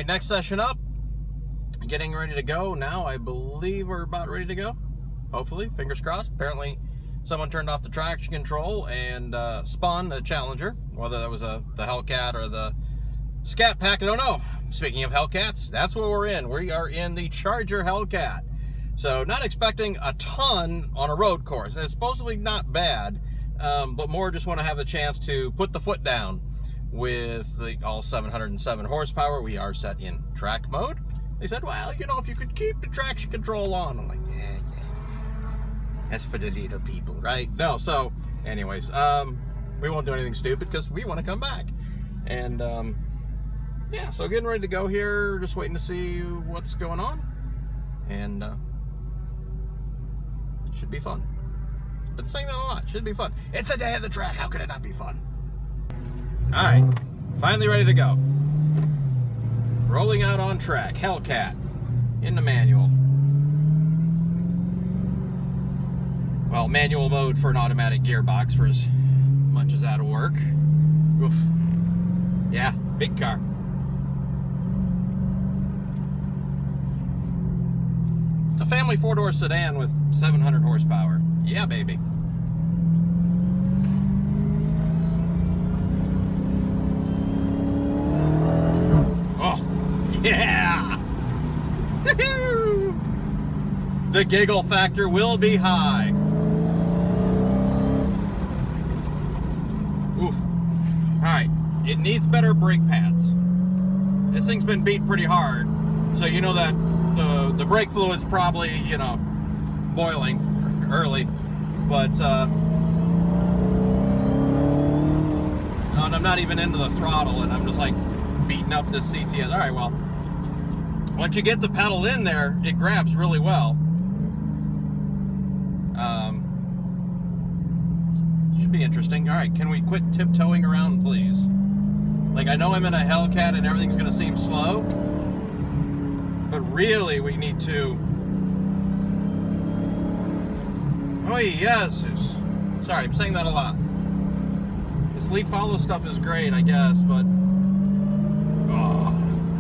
right, next session up. Getting ready to go now. I believe we're about ready to go. Hopefully, fingers crossed. Apparently, someone turned off the traction control and spun a Challenger. Whether that was the Hellcat or the Scat Pack, I don't know. Speaking of Hellcats, that's what we're in. We are in the Charger Hellcat. So, not expecting a ton on a road course. It's supposedly not bad, but more just want to have the chance to put the foot down with all 707 horsepower. We are set in track mode. They said, well, you know, if you could keep the traction control on. I'm like, yeah. That's for the little people, right? No, so, anyways, we won't do anything stupid because we want to come back. And, yeah, so getting ready to go here, just waiting to see what's going on. And, should be fun. Been saying that a lot, should be fun. It's a day of the track, how could it not be fun? All right, finally ready to go. Rolling out on track, Hellcat, in the manual. Well, manual mode for an automatic gearbox for as much as that'll work. Oof. Yeah, big car. It's a family four-door sedan with 700 horsepower. Yeah, baby. Oh, yeah! The giggle factor will be high. Oof. Alright, it needs better brake pads. This thing's been beat pretty hard, so you know that the brake fluid's probably, you know, boiling early. But, and I'm not even into the throttle, and I'm just like beating up this CTS. Alright, well, once you get the pedal in there, it grabs really well. Should be interesting. All right, can we quit tiptoeing around, please? Like, I know I'm in a Hellcat and everything's going to seem slow, but really we need to... Oh, yes. Sorry, I'm saying that a lot. This lead follow stuff is great, I guess, but... Oh,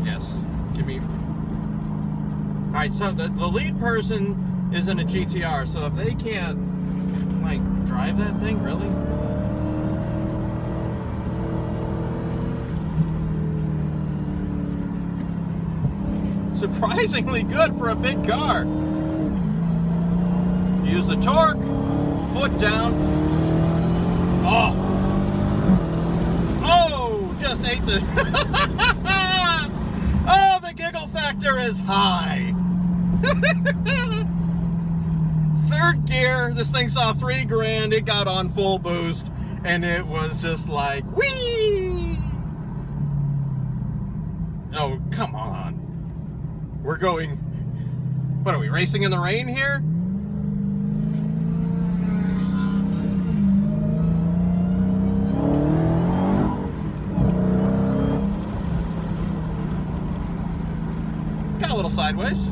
yes. Give me... All right, so the lead person is in a GTR, so if they can't, like, drive that thing, really? Surprisingly good for a big car. Use the torque, foot down. Oh! Oh! Just ate the... Oh, the giggle factor is high. Third gear, this thing saw 3 grand, it got on full boost, and it was just like, whee! Oh, come on. We're going, what are we, racing in the rain here? Got a little sideways.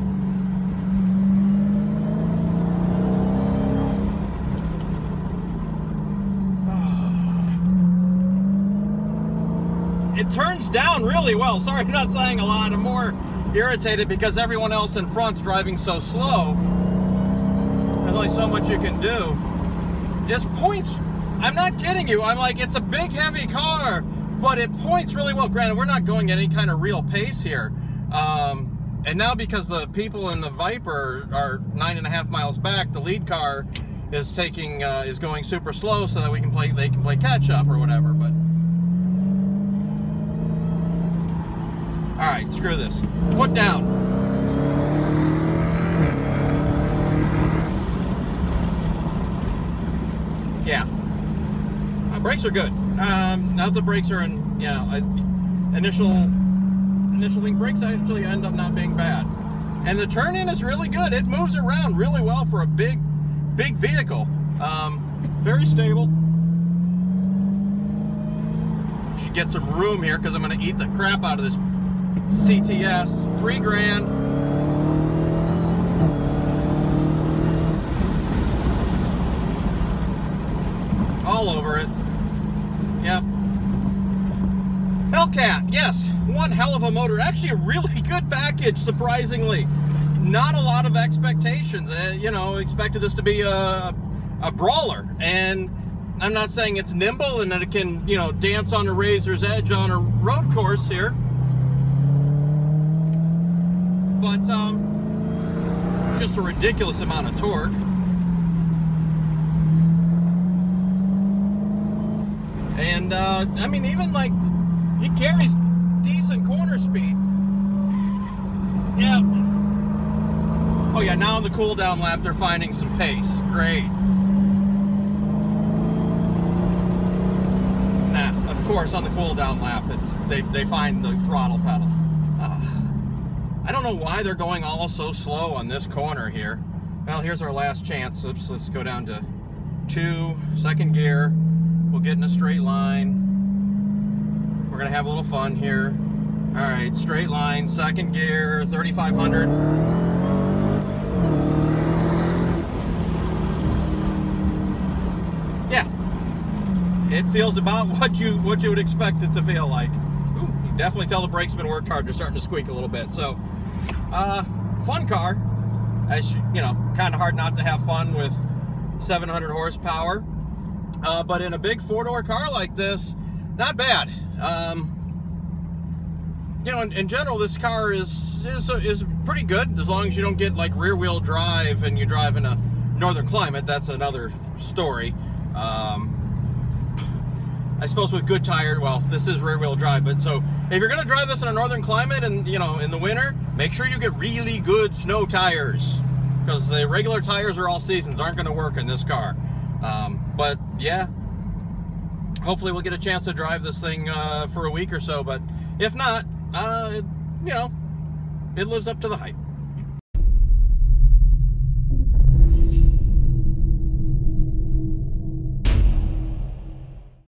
It turns down really well. Sorry, I'm not saying a lot. I'm more irritated because everyone else in front's driving so slow. There's only so much you can do. This points, I'm not kidding you. I'm like, it's a big, heavy car, but it points really well. Granted, we're not going at any kind of real pace here. And now because the people in the Viper are 9.5 miles back, the lead car is taking, is going super slow so that they can play catch up or whatever, but. All right, screw this. Foot down. Yeah. Brakes are good. Now the brakes are in, yeah, initial thing, brakes actually end up not being bad. And the turn-in is really good. It moves around really well for a big vehicle. Very stable. Should get some room here because I'm going to eat the crap out of this CTS, 3 grand. All over it. Yep. Hellcat, yes, one hell of a motor. Actually, a really good package, surprisingly. Not a lot of expectations. You know, expected this to be a brawler. And I'm not saying it's nimble and that it can, you know, dance on a razor's edge on a road course here. But just a ridiculous amount of torque. And I mean, even like, it carries decent corner speed. Yeah. Oh yeah, now on the cool down lap they're finding some pace. Great. Nah, of course on the cool down lap they find the throttle pedal. I don't know why they're going all so slow on this corner here. Well, here's our last chance. Oops, let's go down to 2, second gear. We'll get in a straight line. We're gonna have a little fun here. All right, straight line, second gear, 3,500. Yeah, it feels about what you would expect it to feel like. Ooh, you can definitely tell the brakes been worked hard. They're starting to squeak a little bit. So, fun car. As you know, kind of hard not to have fun with 700 horsepower. But in a big four-door car like this, not bad. You know, in general, this car is pretty good as long as you don't get like rear-wheel drive and you drive in a northern climate. That's another story. I suppose with good tire, well, this is rear-wheel drive, but so if you're gonna drive this in a northern climate and, you know, in the winter, make sure you get really good snow tires, because the regular tires or all seasons aren't gonna work in this car. But yeah, hopefully we'll get a chance to drive this thing for a week or so, but if not, you know, it lives up to the hype.